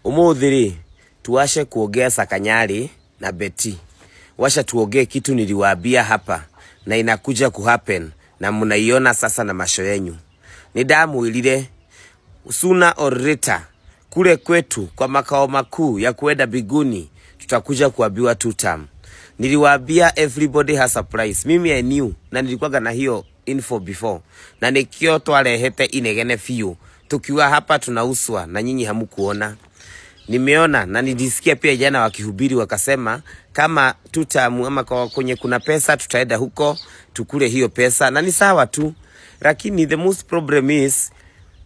Umuthiri tuwashe kuongea Sakanyari na Betty. Washa tuongee kitu niliwaambia hapa na inakuja kuhappen na mnaiona sasa na macho yenu. Nidamuilile sooner or later kule kwetu kwa makao makuu ya kuenda biguni tutakuja kuambiwa 2 term. Niliwaambia everybody has a price. Mimi I knew na nilikuwa na hiyo info before. Na nikio twalehete inegene fiu. Tukiwa hapa tunauswa na nyinyi hamukuona. Nimeona na nilisikia pia jana wakihubiri wakasema kama 2 term ama kwenye kuna pesa tutaenda huko tukule hiyo pesa na ni sawa tu. Lakini the most problem is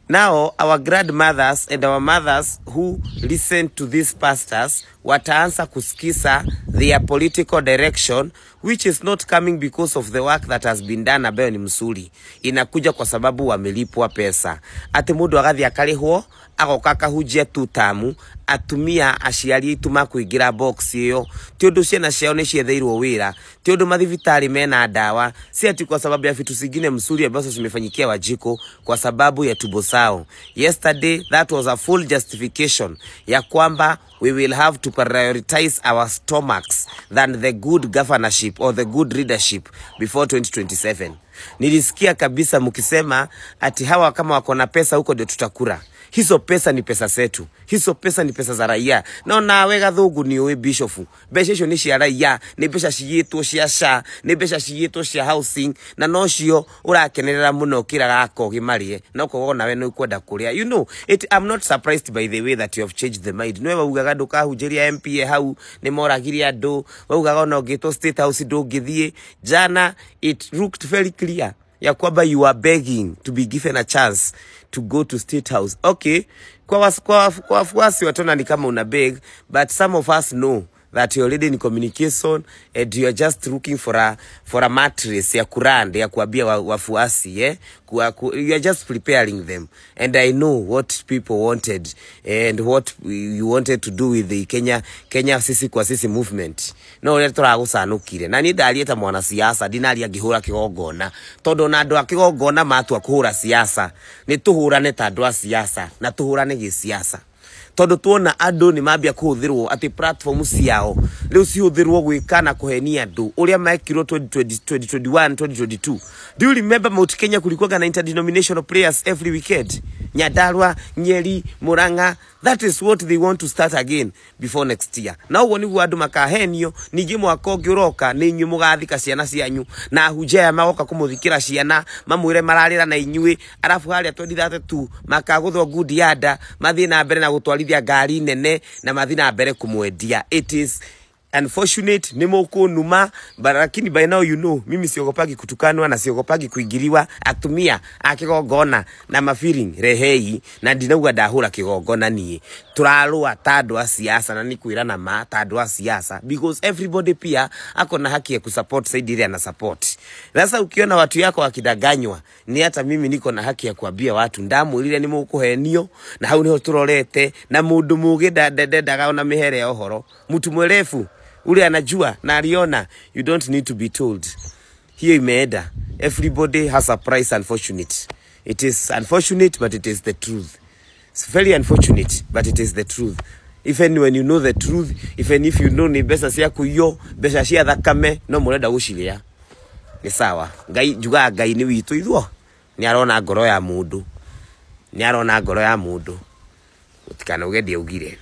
now our grandmothers and our mothers who listen to these pastors wataanza kusikiza their political direction, which is not coming because of the work that has been done ambayo ni msuri. Inakuja kwa sababu wamelipwa pesa. Ati mundu agathi akalihwo agokaka hujia 2 term atumia aciari ituma kuingira box iyo ti undu ciana ciao ni ciethirwo wira ti undu mathibitari mena dawa si ati kwa sababu ya vitu zingine msuri ambazo zimefanyikia Wajiko kwa sababu ya tumbo sao. Yesterday that was a full justification ya kwamba we will have to prioritize our stomachs than the good governorship or the good leadership before 2027. Nilisikia kabisa mkisema ati hawa kama wako na pesa huko ndio tutakura. Hizo pesa ni pesa zetu. Hizo pesa ni pesa za raia. No nawe gathugu ni uwe bishofu. Besha icio ni cia raia, ni besha ciyitwo cia SHA, ni besha ciyitwo cia housing na no cio urakenerera muno kiraga kogimarie. Na uko nawe no ikwenda kuria. You know, I'm not surprised by the way that you have changed the mind. No waugaga ndukahunjiria MPA hau ni moragiria andu. Waugaga no ngitwo State House ndungithie. Jana it looked very clear ya kwamba you are begging to be given a chance to go to State House. Okay, kwa wafuasi watona ni kama una beg, but some of us know that you're already in communication and you're just looking for a mattress ya kurande ya kuambia wafuasi, yeah? You are just preparing them. And I know what people wanted and what you wanted to do with the Kenya sisi kwa sisi movement. No leto ragusanukire. Na ni ndarieta mwana siasa dinari angihura kigongona. Tondu na andu akigongona matu akuhura siasa. Ni tuhurane ta andu a siasa na tuhurane gi siasa. Tondu tuona andu ni mambia kuhuthirwo ati platform ciao riu cihuthirwo gwikana kuhenia andu uria maekirwo 2021 2022. Do you remember Mount Kenya kulikuwa na interdenominational prayers every weekend? Nyandarua, Nyeri, Murang'a. That is what they want to start again before next year. Na ugo niguo andu makahenio ningi mwaka ngiroka ni inyu mugathika ciana cianyu na hujea magoka kumuthikira ciana mamwire mararira na inyui arafu haria 2032 makaguthwo good yada mathi na mbere na gutwarithia ngari nene na mathi na mbere kumwendia. It is unfortunate ni mukunuma, but lakini by now you know mimi siogopagi kutukanwa na siogopagi kuingiriwa atumia akigongona na mafeeling rehei na ndinauga ndahura kigongona nie turarua tandu a siasa na nikwirana ma tandu a siasa because everybody pia akona haki ya kusupport side ile na support. Sasa ukiona watu yako wakidanganywa ni hata mimi niko na haki ya kuambia watu ndamu ile ni mukuhenio na hau niho turorete na mundu muge ndaga ona mihere ya ohoro mtu mwerefu ule anajua na aliona. You don't need to be told. Hiyo imeenda. Everybody has a price, unfortunate. It is unfortunate, but it is the truth. It's very unfortunate, but it is the truth. Even when you know the truth, even if you know ni besa cia kuyo, besa cia thakame, no murenda guciria. Ni sawa. Ngai juga Ngai ni witu ithuo. Ni arona ngoro ya mundu. Ni arona ngoro ya mundu. Utikana ugedi ugire.